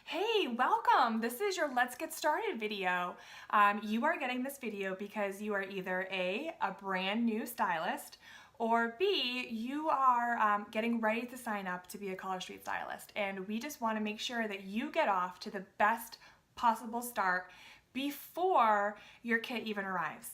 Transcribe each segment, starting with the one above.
Hey, welcome! This is your Let's Get Started video. You are getting this video because you are either A brand new stylist, or B, you are getting ready to sign up to be a Color Street stylist. And we just want to make sure that you get off to the best possible start before your kit even arrives.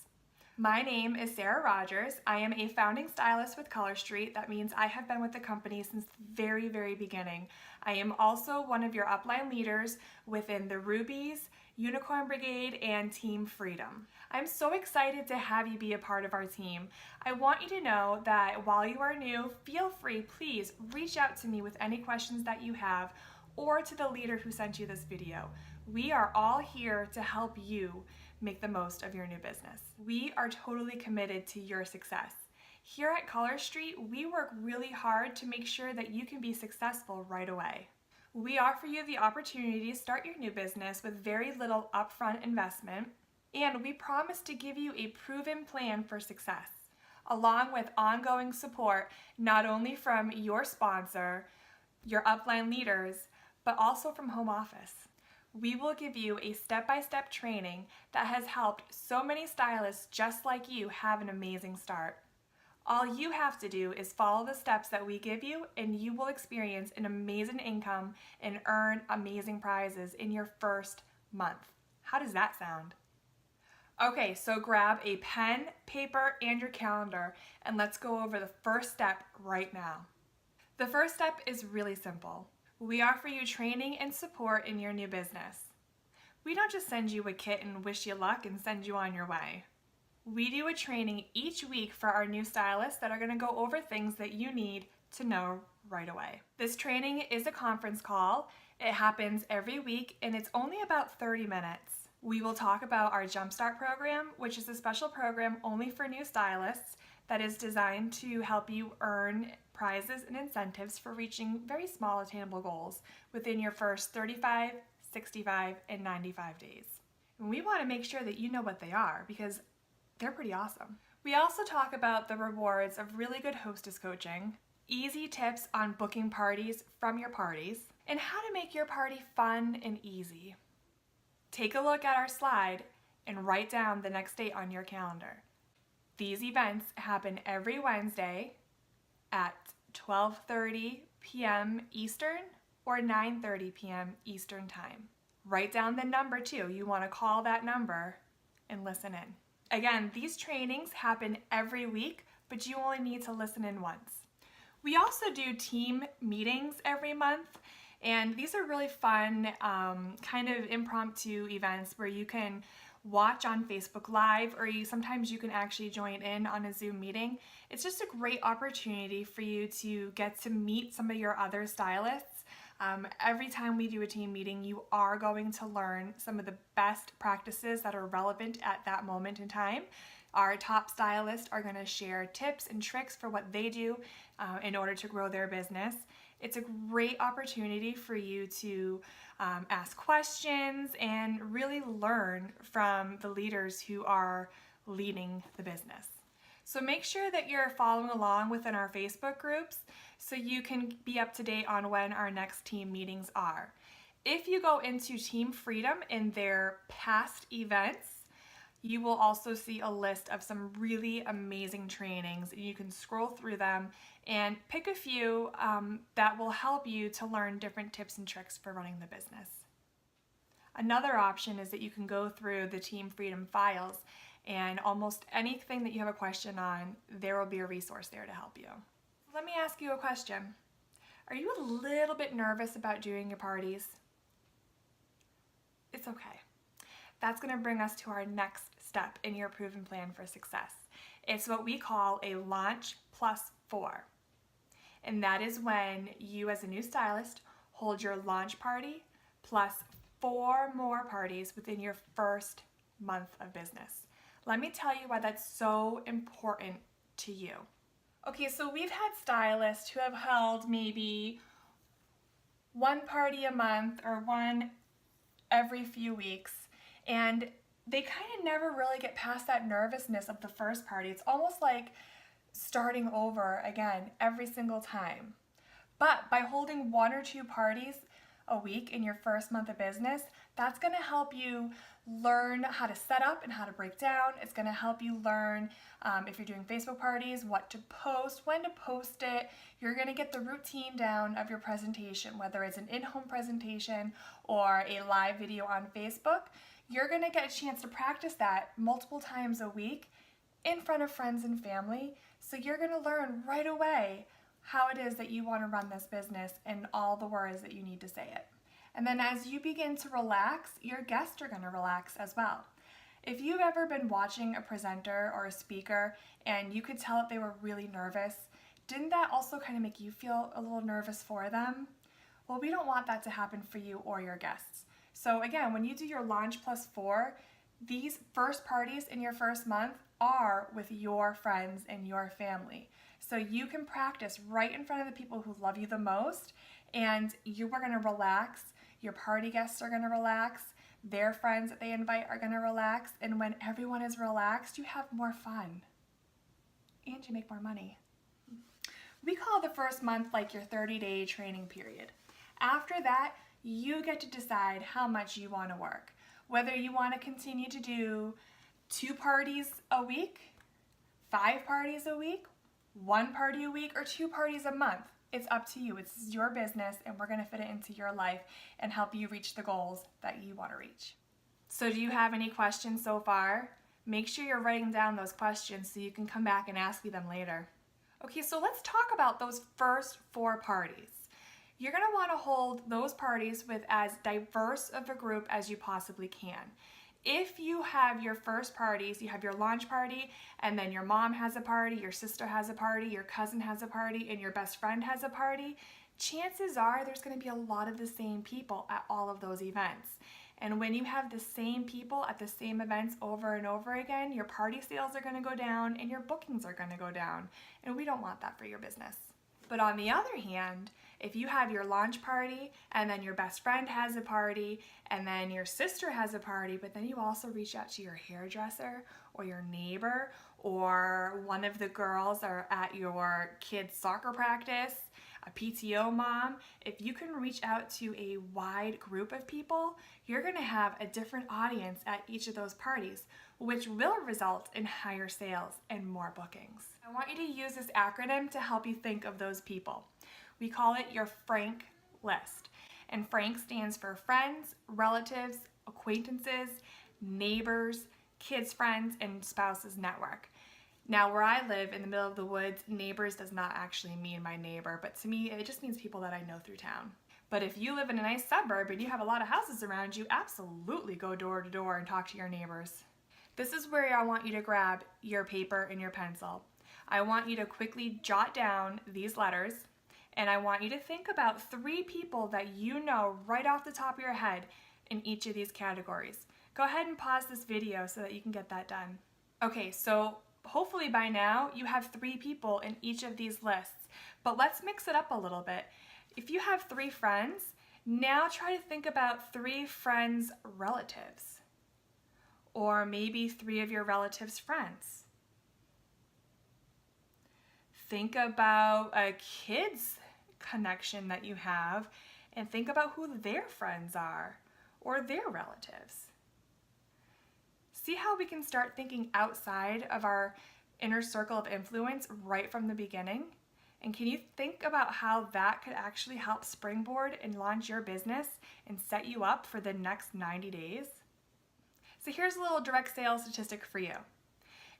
My name is Sarah Rogers. I am a founding stylist with Color Street. That means I have been with the company since the very beginning. I am also one of your upline leaders within the Rubies, Unicorn Brigade, and Team Freedom. I'm so excited to have you be a part of our team. I want you to know that while you are new, feel free, please reach out to me with any questions that you have, or to the leader who sent you this video. We are all here to help you make the most of your new business. We are totally committed to your success. Here at Color Street, we work really hard to make sure that you can be successful right away. We offer you the opportunity to start your new business with very little upfront investment, and we promise to give you a proven plan for success, along with ongoing support not only from your sponsor, your upline leaders, but also from home office. We will give you a step-by-step training that has helped so many stylists just like you have an amazing start. All you have to do is follow the steps that we give you, and you will experience an amazing income and earn amazing prizes in your first month. How does that sound? Okay, so grab a pen, paper, and your calendar, and let's go over the first step right now. The first step is really simple. We offer you training and support in your new business. We don't just send you a kit and wish you luck and send you on your way. We do a training each week for our new stylists that are going to go over things that you need to know right away. This training is a conference call. It happens every week and it's only about 30 minutes. We will talk about our Jumpstart program, which is a special program only for new stylists that is designed to help you earn prizes and incentives for reaching very small attainable goals within your first 35, 65, and 95 days. And we want to make sure that you know what they are because they're pretty awesome. We also talk about the rewards of really good hostess coaching, easy tips on booking parties from your parties, and how to make your party fun and easy. Take a look at our slide and write down the next date on your calendar. These events happen every Wednesday at 12:30 p.m. Eastern or 9:30 p.m. Eastern time. Write down the number too. You want to call that number and listen in. Again, these trainings happen every week, but you only need to listen in once. We also do team meetings every month, and these are really fun, kind of impromptu events where you can watch on Facebook Live, or sometimes you can actually join in on a Zoom meeting. It's just a great opportunity for you to get to meet some of your other stylists. Every time we do a team meeting, you are going to learn some of the best practices that are relevant at that moment in time. Our top stylists are going to share tips and tricks for what they do in order to grow their business. It's a great opportunity for you to ask questions and really learn from the leaders who are leading the business. So make sure that you're following along within our Facebook groups so you can be up to date on when our next team meetings are. If you go into Team Freedom in their past events, you will also see a list of some really amazing trainings. You can scroll through them and pick a few that will help you to learn different tips and tricks for running the business. Another option is that you can go through the Team Freedom files, and almost anything that you have a question on, there will be a resource there to help you. Let me ask you a question. Are you a little bit nervous about doing your parties? It's okay. That's going to bring us to our next step in your proven plan for success. It's what we call a launch plus 4. And that is when you as a new stylist hold your launch party plus 4 more parties within your first month of business. Let me tell you why that's so important to you. Okay, so we've had stylists who have held maybe one party a month or one every few weeks, and they kind of never really get past that nervousness of the first party. It's almost like starting over again every single time. But by holding 1 or 2 parties a week in your first month of business, that's going to help you learn how to set up and how to break down. It's going to help you learn if you're doing Facebook parties, what to post, when to post it. You're going to get the routine down of your presentation, whether it's an in-home presentation or a live video on Facebook. You're going to get a chance to practice that multiple times a week in front of friends and family. So you're going to learn right away how it is that you want to run this business and all the words that you need to say it. And then as you begin to relax, your guests are going to relax as well. If you've ever been watching a presenter or a speaker and you could tell that they were really nervous, didn't that also kind of make you feel a little nervous for them? Well, we don't want that to happen for you or your guests. So again, when you do your Launch Plus 4, these first parties in your first month are with your friends and your family. So you can practice right in front of the people who love you the most, and you are going to relax. Your party guests are going to relax. Their friends that they invite are going to relax. And when everyone is relaxed, you have more fun. And you make more money. We call the first month like your 30-day training period. After that, you get to decide how much you want to work. Whether you want to continue to do 2 parties a week, 5 parties a week, 1 party a week, or 2 parties a month. It's up to you. It's your business, and we're going to fit it into your life and help you reach the goals that you want to reach. So do you have any questions so far? Make sure you're writing down those questions so you can come back and ask me them later. Okay, so let's talk about those first 4 parties. You're going to want to hold those parties with as diverse of a group as you possibly can. If you have your first parties, you have your launch party, and then your mom has a party, your sister has a party, your cousin has a party, and your best friend has a party, chances are there's going to be a lot of the same people at all of those events. And when you have the same people at the same events over and over again, your party sales are going to go down and your bookings are going to go down. And we don't want that for your business. But on the other hand, if you have your launch party and then your best friend has a party and then your sister has a party, but then you also reach out to your hairdresser or your neighbor or one of the girls are at your kid's soccer practice, a PTO mom, if you can reach out to a wide group of people, you're going to have a different audience at each of those parties, which will result in higher sales and more bookings. I want you to use this acronym to help you think of those people. We call it your Frank list. And Frank stands for friends, relatives, acquaintances, neighbors, kids' friends, and spouses network. Now, where I live in the middle of the woods, neighbors does not actually mean my neighbor, but to me, it just means people that I know through town. But if you live in a nice suburb and you have a lot of houses around you, absolutely go door to door and talk to your neighbors. This is where I want you to grab your paper and your pencil. I want you to quickly jot down these letters, and I want you to think about 3 people that you know right off the top of your head in each of these categories. Go ahead and pause this video so that you can get that done. Okay, so hopefully by now you have 3 people in each of these lists, but let's mix it up a little bit. If you have 3 friends, now try to think about 3 friends' relatives, or maybe 3 of your relatives' friends. Think about a kid's connection that you have and think about who their friends are or their relatives. See how we can start thinking outside of our inner circle of influence right from the beginning? And can you think about how that could actually help springboard and launch your business and set you up for the next 90 days? So here's a little direct sales statistic for you.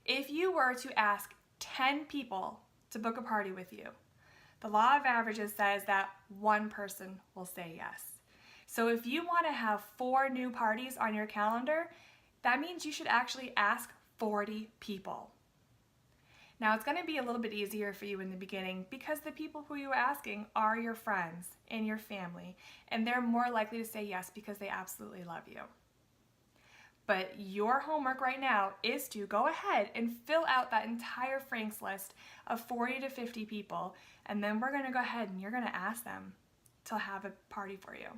If you were to ask 10 people to book a party with you, the law of averages says that 1 person will say yes. So if you want to have 4 new parties on your calendar, that means you should actually ask 40 people. Now it's going to be a little bit easier for you in the beginning because the people who you're asking are your friends and your family, and they're more likely to say yes because they absolutely love you. But your homework right now is to go ahead and fill out that entire Frank's list of 40 to 50 people, and then we're going to go ahead and you're going to ask them to have a party for you.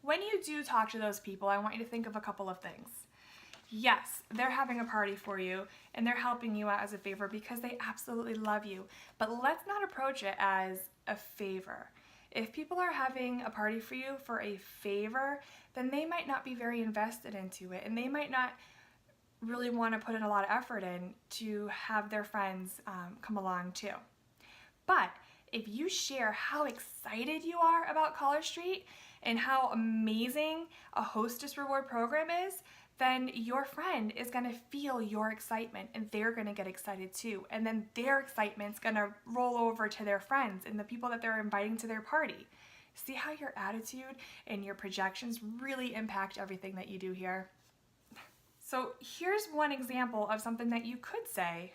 When you do talk to those people, I want you to think of a couple of things. Yes, they're having a party for you and they're helping you out as a favor because they absolutely love you, but let's not approach it as a favor. If people are having a party for you for a favor, then they might not be very invested into it, and they might not really want to put in a lot of effort in to have their friends come along too. But if you share how excited you are about Color Street and how amazing a Hostess Reward program is, then your friend is going to feel your excitement and they're going to get excited too. And then their excitement's going to roll over to their friends and the people that they're inviting to their party. See how your attitude and your projections really impact everything that you do here? So here's one example of something that you could say.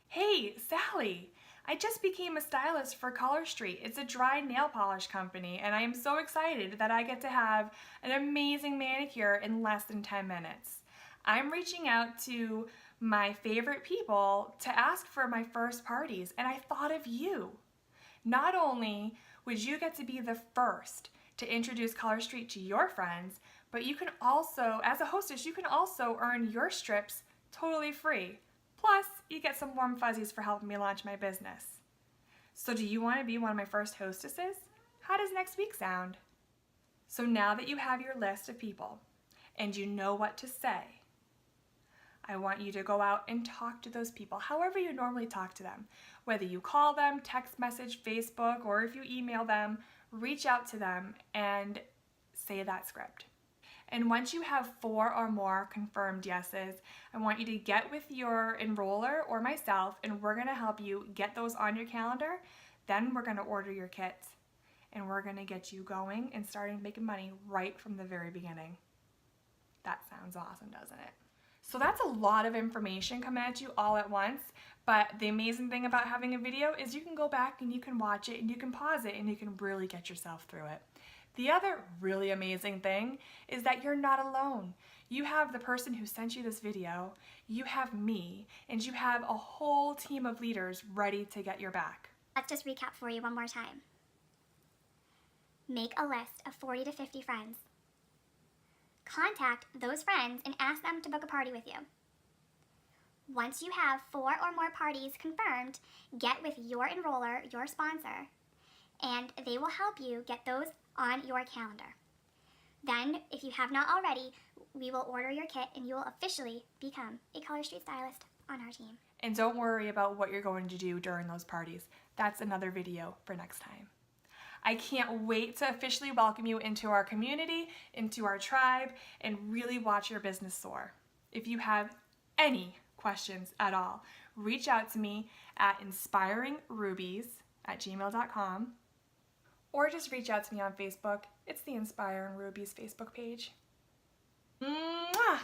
Hey, Sally, I just became a stylist for Color Street. It's a dry nail polish company, and I am so excited that I get to have an amazing manicure in less than 10 minutes. I'm reaching out to my favorite people to ask for my first parties, and I thought of you. Not only would you get to be the first to introduce Color Street to your friends, but you can also, as a hostess, you can also earn your strips totally free. Plus, you get some warm fuzzies for helping me launch my business. So do you want to be one of my first hostesses? How does next week sound? So now that you have your list of people and you know what to say, I want you to go out and talk to those people however you normally talk to them. Whether you call them, text message, Facebook, or if you email them, reach out to them and say that script. And once you have 4 or more confirmed yeses, I want you to get with your enroller or myself, and we're going to help you get those on your calendar. Then we're going to order your kits, and we're going to get you going and starting making money right from the very beginning. That sounds awesome, doesn't it? So that's a lot of information coming at you all at once, but the amazing thing about having a video is you can go back and you can watch it and you can pause it and you can really get yourself through it. The other really amazing thing is that you're not alone. You have the person who sent you this video, you have me, and you have a whole team of leaders ready to get your back. Let's just recap for you one more time. Make a list of 40 to 50 friends. Contact those friends and ask them to book a party with you. Once you have 4 or more parties confirmed, get with your enroller, your sponsor, and they will help you get those on your calendar. Then, if you have not already, we will order your kit and you will officially become a Color Street stylist on our team. And don't worry about what you're going to do during those parties. That's another video for next time. I can't wait to officially welcome you into our community, into our tribe, and really watch your business soar. If you have any questions at all, reach out to me at inspiringrubies@gmail.com or just reach out to me on Facebook. It's the Inspiring Rubies Facebook page. Mwah!